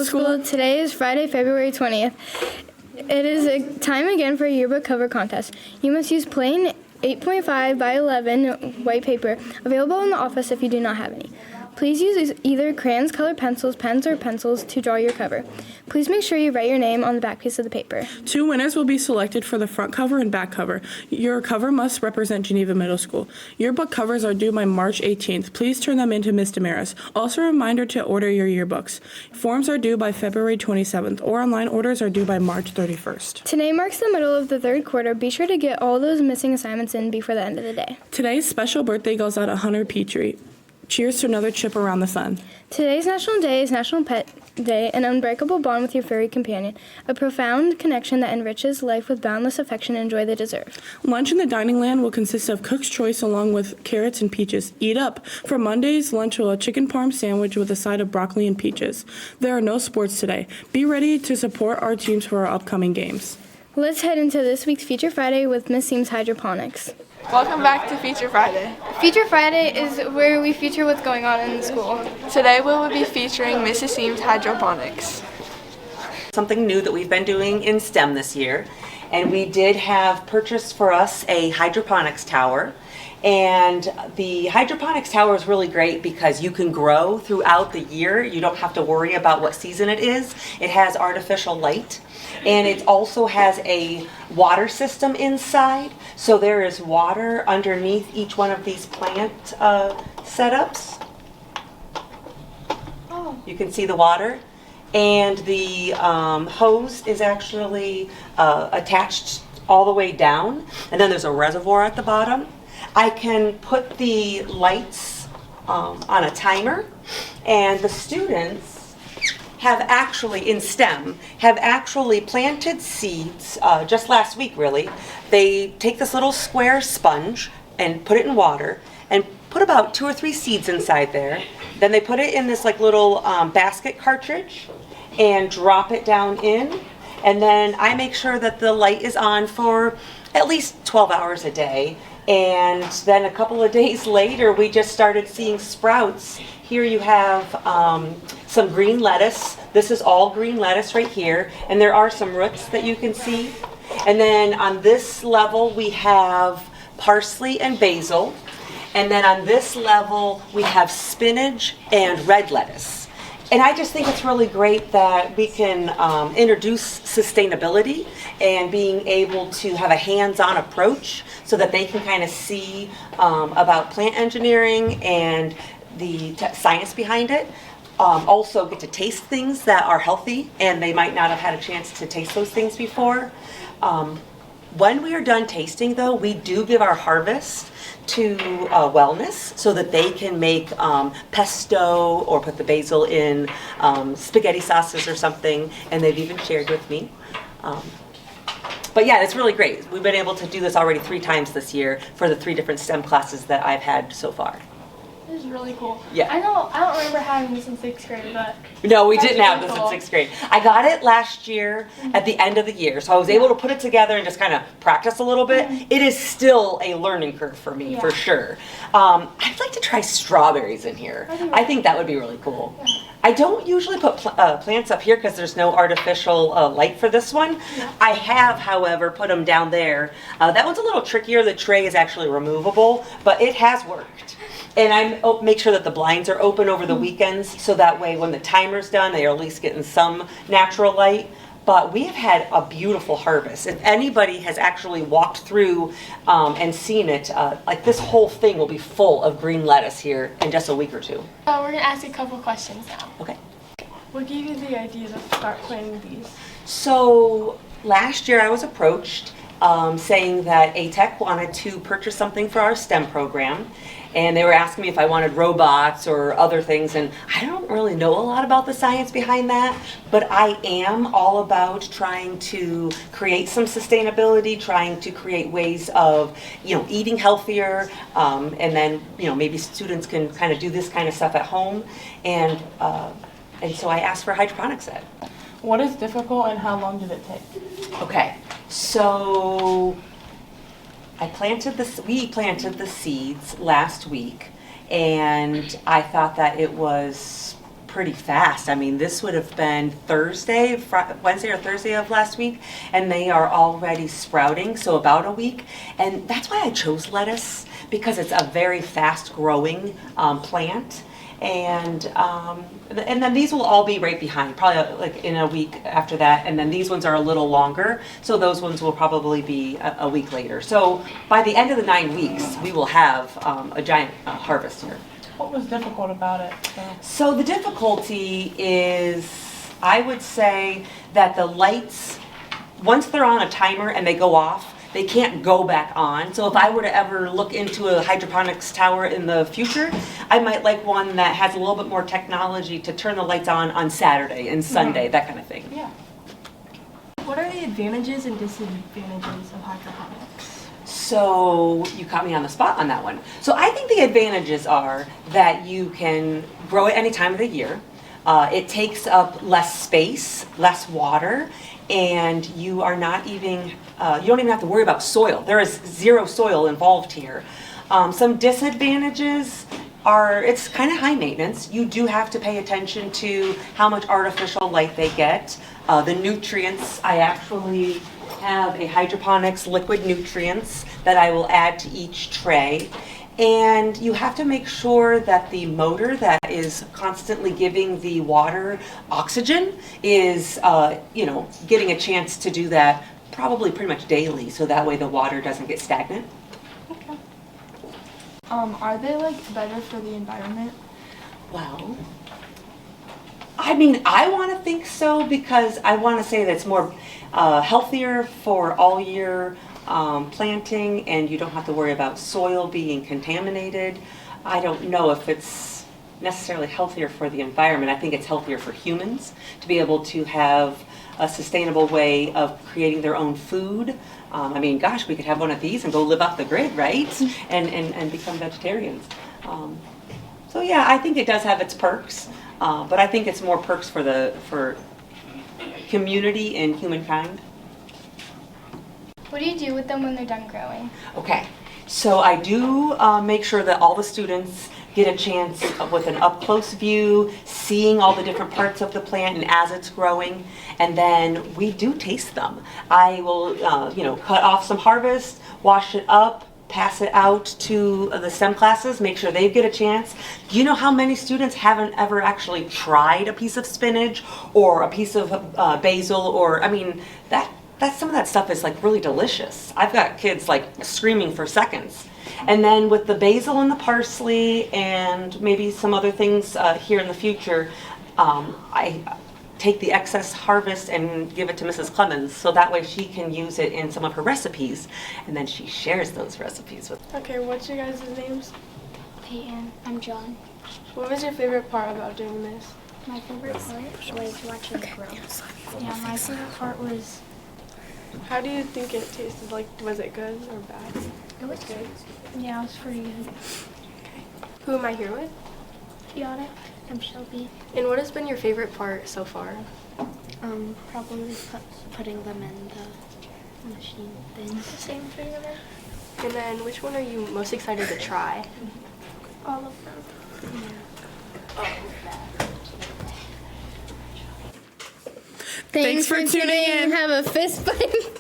School. Today is Friday, February 20th. It is time again for a yearbook cover contest. You must use plain 8.5 by 11 white paper, available in the office if you do not have any. Please use either crayons, colored pencils, pens, or pencils to draw your cover. Please make sure you write your name on the back piece of the paper. 2 winners will be selected for the front cover and back cover. Your cover must represent Geneva Middle School. Yearbook covers are due by March 18th. Please turn them into Ms. Damaris. Also a reminder to order your yearbooks. Forms are due by February 27th, or online orders are due by March 31st. Today marks the middle of the third quarter. Be sure to get all those missing assignments in before the end of the day. Today's special birthday goes out to Hunter Petrie. Cheers to another trip around the sun. Today's National Day is National Pet Day, an unbreakable bond with your furry companion, a profound connection that enriches life with boundless affection and joy they deserve. Lunch in the dining land will consist of Cook's Choice along with carrots and peaches. Eat up! For Monday's lunch will a chicken parm sandwich with a side of broccoli and peaches. There are no sports today. Be ready to support our teams for our upcoming games. Let's head into this week's Feature Friday with Miss Seam's Hydroponics. Welcome back to Feature Friday. Feature Friday is where we feature what's going on in the school. Today we will be featuring Mrs. Seam's Hydroponics. Something new that we've been doing in STEM this year, and we did have purchased for us a hydroponics tower. And the hydroponics tower is really great because you can grow throughout the year. You don't have to worry about what season it is. It has artificial light, and it also has a water system inside. So there is water underneath each one of these plant setups. You can see the water. And the hose is actually attached all the way down. And then there's a reservoir at the bottom. I can put the lights on a timer, and the students have actually, in STEM, have actually planted seeds just last week really. They take this little square sponge and put it in water and put about 2 or 3 seeds inside there. Then they put it in this like little basket cartridge and drop it down in. And then I make sure that the light is on for at least 12 hours a day. And then a couple of days later, we just started seeing sprouts. Here you have some green lettuce. This is all green lettuce right here. And there are some roots that you can see. And then on this level, we have parsley and basil. And then on this level, we have spinach and red lettuce. And I just think it's really great that we can introduce sustainability and being able to have a hands-on approach so that they can kind of see about plant engineering and the science behind it. Also get to taste things that are healthy, and they might not have had a chance to taste those things before. When we are done tasting, though, we do give our harvest to Wellness so that they can make pesto or put the basil in spaghetti sauces or something, and they've even shared with me. But yeah, it's really great. We've been able to do this already 3 times this year for the 3 different STEM classes that I've had so far. This is really cool. Yeah. I don't remember having this in 6th grade, but No, we didn't have really this cool. in 6th grade. I got it last year at the end of the year, so I was able to put it together and just kind of practice a little bit. It is still a learning curve for me, for sure. I'd like to try strawberries in here. I think that would be really cool. I don't usually put plants up here because there's no artificial light for this one. I have, however, put them down there. That one's a little trickier. The tray is actually removable, but it has worked. And I make sure that the blinds are open over the weekends, so that way when the timer's done, they are at least getting some natural light. But we have had a beautiful harvest. If anybody has actually walked through and seen it, like this whole thing will be full of green lettuce here in just a week or 2. we're going to ask a couple questions now. Okay. What gave you the idea to start planting these? So last year I was approached saying that ATEC wanted to purchase something for our STEM program. And they were asking me if I wanted robots or other things, and I don't really know a lot about the science behind that, but I am all about trying to create some sustainability, trying to create ways of, eating healthier, and then, maybe students can kind of do this kind of stuff at home, and so I asked for a hydroponics set. What is difficult and how long did it take? Okay, so we planted the seeds last week, and I thought that it was pretty fast. I mean, this would have been Wednesday or Thursday of last week, and they are already sprouting, so about a week. And that's why I chose lettuce, because it's a very fast-growing plant. And then these will all be right behind, probably like in a week after that. And then these ones are a little longer, so those ones will probably be a week later. So by the end of the 9 weeks, we will have a giant harvest here. What was difficult about it? So the difficulty is, I would say that the lights, once they're on a timer and they go off, they can't go back on. So if I were to ever look into a hydroponics tower in the future, I might like one that has a little bit more technology to turn the lights on Saturday and Sunday, that kind of thing. Yeah. What are the advantages and disadvantages of hydroponics? So you caught me on the spot on that one. So I think the advantages are that you can grow it any time of the year. It takes up less space, less water, and you are not even, you don't even have to worry about soil. There is zero soil involved here. Some disadvantages are, it's kind of high maintenance. You do have to pay attention to how much artificial light they get. The nutrients, I actually have a hydroponics liquid nutrients that I will add to each tray. And you have to make sure that the motor that is constantly giving the water oxygen is, getting a chance to do that probably pretty much daily, so that way the water doesn't get stagnant. Okay. Are they like better for the environment? Well, I mean, I want to think so, because I want to say that it's more healthier for all year planting, and you don't have to worry about soil being contaminated. I don't know if it's necessarily healthier for the environment. I think it's healthier for humans to be able to have a sustainable way of creating their own food. I mean, gosh, we could have one of these and go live off the grid, right? And become vegetarians. So yeah, I think it does have its perks, but I think it's more perks for community and humankind. What do you do with them when they're done growing? Okay, so I do make sure that all the students get a chance with an up-close view, seeing all the different parts of the plant and as it's growing, and then we do taste them. I will, cut off some harvest, wash it up, pass it out to the STEM classes, make sure they get a chance. Do you know how many students haven't ever actually tried a piece of spinach or a piece of basil, or, I mean, some of that stuff is like really delicious. I've got kids like screaming for seconds. And then with the basil and the parsley and maybe some other things here in the future, I take the excess harvest and give it to Mrs. Clemens, so that way she can use it in some of her recipes, and then she shares those recipes with. Okay, what's your guys' names? Peyton, I'm John. What was your favorite part about doing this? My favorite part was watching it grow. Yeah, my favorite part was, How do you think it tasted? Like, was it good or bad? It was good. yeah, it was pretty good. Who am I here with? Fiona, I'm Shelby. And what has been your favorite part so far? Probably putting them in the machine thing. Same thing with it. And then which one are you most excited to try? All of them. Thanks for tuning in. Have a fist bump.